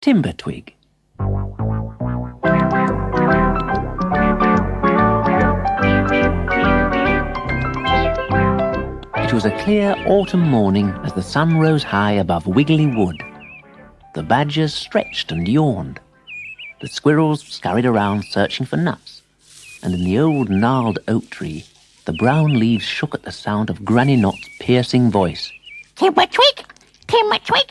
Timbertwig. It was a clear autumn morning as the sun rose high above Wiggly Wood. The badgers stretched and yawned. The squirrels scurried around searching for nuts, and in the old gnarled oak tree, the brown leaves shook at the sound of Granny Knot's piercing voice. Timbertwig! Timbertwig!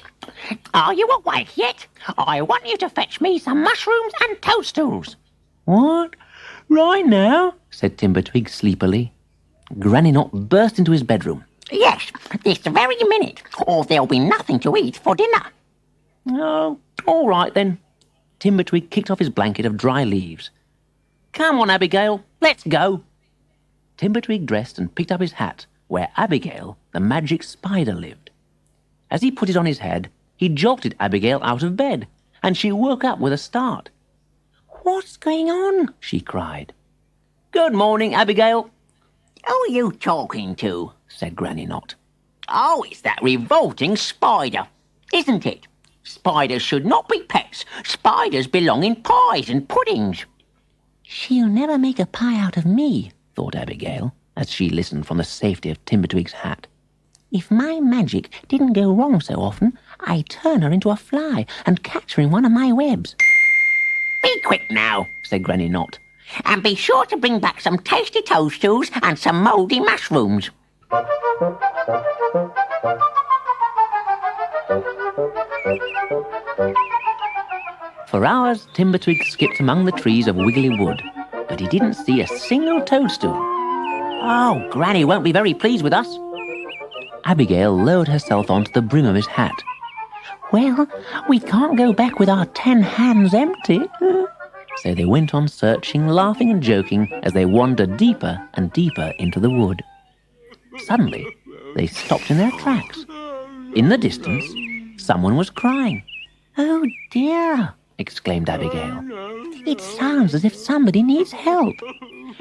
Are you awake yet? I want you to fetch me some mushrooms and toadstools. What? Right now? Said Timbertwig sleepily. Granny Knot burst into his bedroom. Yes, this very minute, or there'll be nothing to eat for dinner. Oh, all right then. Timbertwig kicked off his blanket of dry leaves. Come on, Abigail, let's go. Timbertwig dressed and picked up his hat, where Abigail, the magic spider, lived. As he put it on his head, he jolted Abigail out of bed, and she woke up with a start. What's going on? She cried. Good morning, Abigail. Who are you talking to? Said Granny Knot. Oh, it's that revolting spider, isn't it? Spiders should not be pets. Spiders belong in pies and puddings. She'll never make a pie out of me, thought Abigail, as she listened from the safety of Timbertwig's hat. If my magic didn't go wrong so often, I'd turn her into a fly and catch her in one of my webs. Be quick now, said Granny Knot, and be sure to bring back some tasty toadstools and some mouldy mushrooms. For hours, Timbertwig skipped among the trees of Wiggly Wood, but he didn't see a single toadstool. Oh, Granny won't be very pleased with us. Abigail lowered herself onto the brim of his hat. Well, we can't go back with our 10 hands empty. So they went on searching, laughing and joking as they wandered deeper and deeper into the wood. Suddenly, they stopped in their tracks. In the distance, someone was crying. Oh dear, exclaimed Abigail. It sounds as if somebody needs help.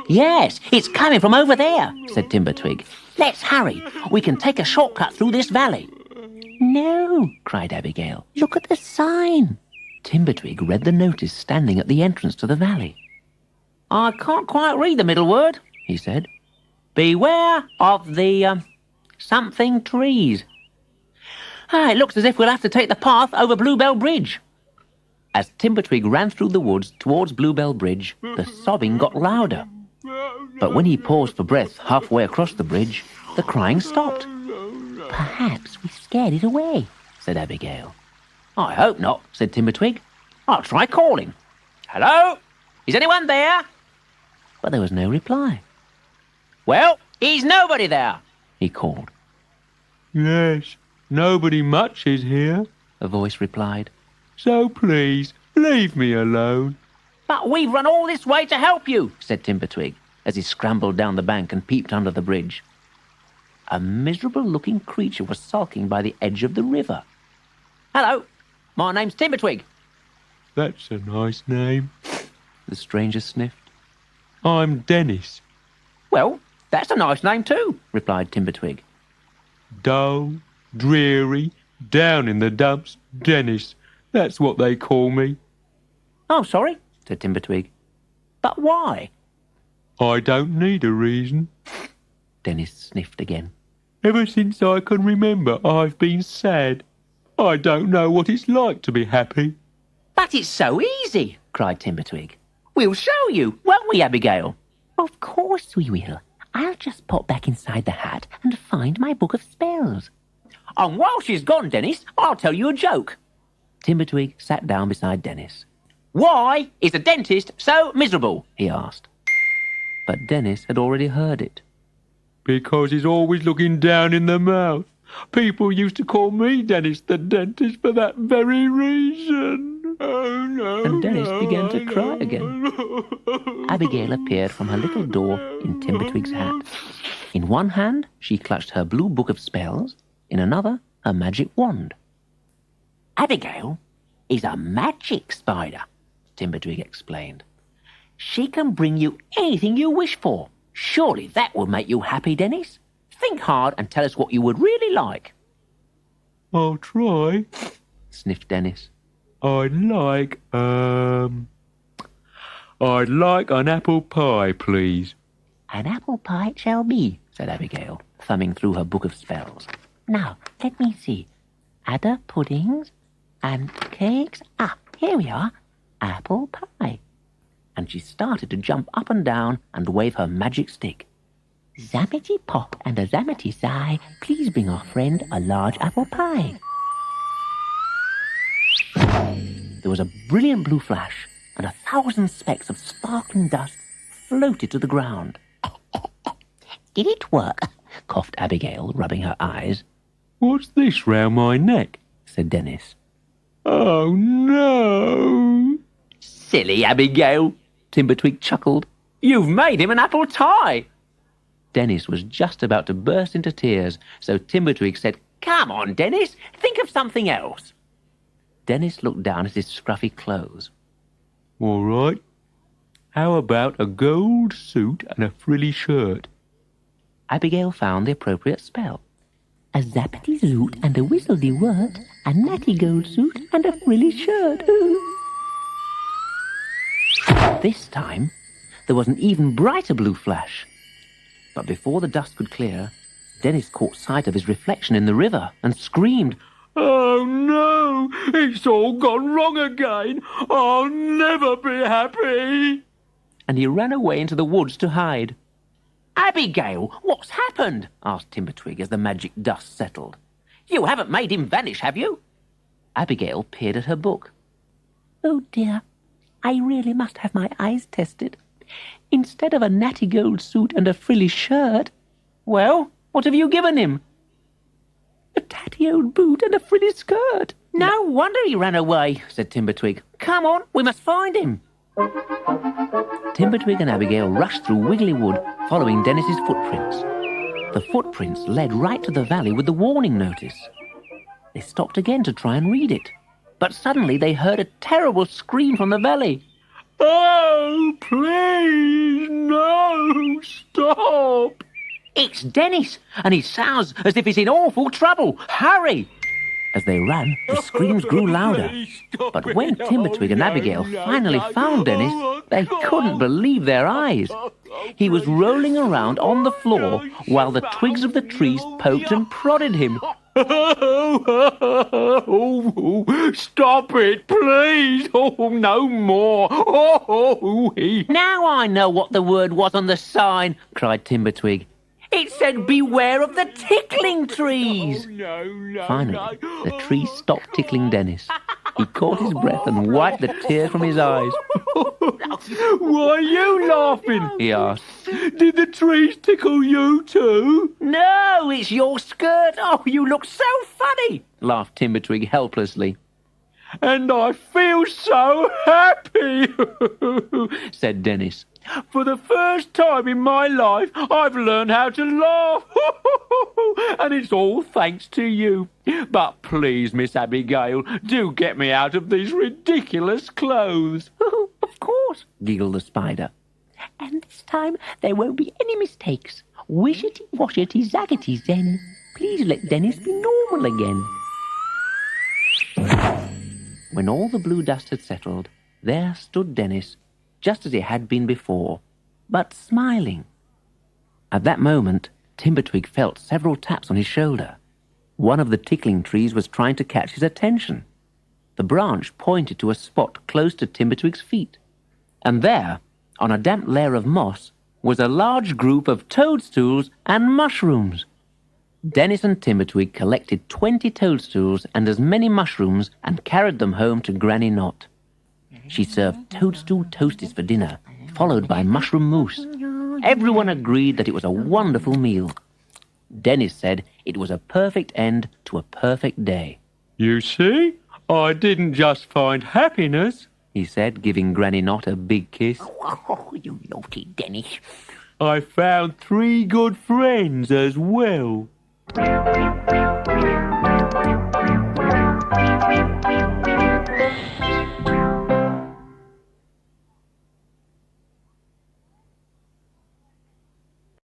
Yes, it's coming from over there, said Timbertwig. Let's hurry. We can take a shortcut through this valley. No, cried Abigail. Look at the sign. Timbertwig read the notice standing at the entrance to the valley. I can't quite read the middle word, he said. Beware of the, something trees. It looks as if we'll have to take the path over Bluebell Bridge. As Timbertwig ran through the woods towards Bluebell Bridge, the sobbing got louder. But when he paused for breath halfway across the bridge, the crying stopped. Perhaps we scared it away, said Abigail. I hope not, said Timbertwig. I'll try calling. Hello? Is anyone there? But there was no reply. Well, is nobody there? He called. Yes, nobody much is here, a voice replied. So please, leave me alone. But we've run all this way to help you, said Timbertwig, as he scrambled down the bank and peeped under the bridge. A miserable-looking creature was sulking by the edge of the river. Hello, my name's Timbertwig. That's a nice name, the stranger sniffed. I'm Dennis. Well, that's a nice name too, replied Timbertwig. Dull, dreary, down in the dumps, Dennis. That's what they call me. Oh, sorry, said Timbertwig. But why? I don't need a reason. Dennis sniffed again. Ever since I can remember, I've been sad. I don't know what it's like to be happy. But it's so easy, cried Timbertwig. We'll show you, won't we, Abigail? Of course we will. I'll just pop back inside the hat and find my book of spells. And while she's gone, Dennis, I'll tell you a joke. Timbertwig sat down beside Dennis. Why is the dentist so miserable? He asked. But Dennis had already heard it. Because he's always looking down in the mouth. People used to call me Dennis the dentist for that very reason. Oh, no. And Dennis began to cry again. Abigail appeared from her little door in Timbertwig's hat. In one hand, she clutched her blue book of spells. In another, her magic wand. Abigail is a magic spider, Timbertwig explained. She can bring you anything you wish for. Surely that will make you happy, Dennis. Think hard and tell us what you would really like. I'll try, sniffed Dennis. I'd like an apple pie, please. An apple pie it shall be, said Abigail, thumbing through her book of spells. Now, let me see. Other puddings and cakes. Ah, here we are. Apple pie. And she started to jump up and down and wave her magic stick. Zammity pop and a zammity sigh, please bring our friend a large apple pie. There was a brilliant blue flash, and 1,000 specks of sparkling dust floated to the ground. Did it work? Coughed Abigail, rubbing her eyes. What's this round my neck? Said Dennis. Oh, no. Silly Abigail, Timbertwig chuckled. You've made him an apple tie. Dennis was just about to burst into tears, so Timbertwig said, Come on, Dennis, think of something else. Dennis looked down at his scruffy clothes. All right. How about a gold suit and a frilly shirt? Abigail found the appropriate spell. A zappity zoot and a whistledy wort, a natty gold suit and a frilly shirt. This time, there was an even brighter blue flash. But before the dust could clear, Dennis caught sight of his reflection in the river and screamed, Oh, no! It's all gone wrong again! I'll never be happy! And he ran away into the woods to hide. Abigail, what's happened? Asked Timbertwig as the magic dust settled. You haven't made him vanish, have you? Abigail peered at her book. Oh dear, I really must have my eyes tested. Instead of a natty gold suit and a frilly shirt, Well, what have you given him? a tatty old boot and a frilly skirt. No wonder he ran away, said Timbertwig. Come on, we must find him. Timbertwig and Abigail rushed through Wiggly Wood, following Dennis's footprints. The footprints led right to the valley with the warning notice. They stopped again to try and read it. But suddenly they heard a terrible scream from the valley. Oh, please, no, stop! It's Dennis, and he sounds as if he's in awful trouble. Hurry! As they ran, the screams grew louder. But when Timbertwig and Abigail finally found Dennis, they couldn't believe their eyes. He was rolling around on the floor while the twigs of the trees poked and prodded him. Oh, stop it, please! Oh, no more! Now I know what the word was on the sign, cried Timbertwig. It said, beware of the tickling trees. Finally, the trees stopped tickling Dennis. He caught his breath and wiped the tears from his eyes. Why are you laughing? He asked. Did the trees tickle you too? No, it's your skirt. Oh, you look so funny, laughed Timbertwig helplessly. And I feel so happy, said Dennis. For the first time in my life, I've learned how to laugh. And it's all thanks to you. But please, Miss Abigail, do get me out of these ridiculous clothes. Of course, giggled the spider. And this time there won't be any mistakes. Wishity, washity, zaggity, zen. Please let Dennis be normal again. When all the blue dust had settled, there stood Dennis, just as he had been before, but smiling. At that moment, Timbertwig felt several taps on his shoulder. One of the tickling trees was trying to catch his attention. The branch pointed to a spot close to Timbertwig's feet. And there, on a damp layer of moss, was a large group of toadstools and mushrooms. Dennis and Timbertwig collected 20 toadstools and as many mushrooms and carried them home to Granny Knot. She served toadstool toasties for dinner, followed by mushroom mousse. Everyone agreed that it was a wonderful meal. Dennis said it was a perfect end to a perfect day. You see, I didn't just find happiness, he said, giving Granny Knot a big kiss. Oh, you naughty Dennis. I found 3 good friends as well.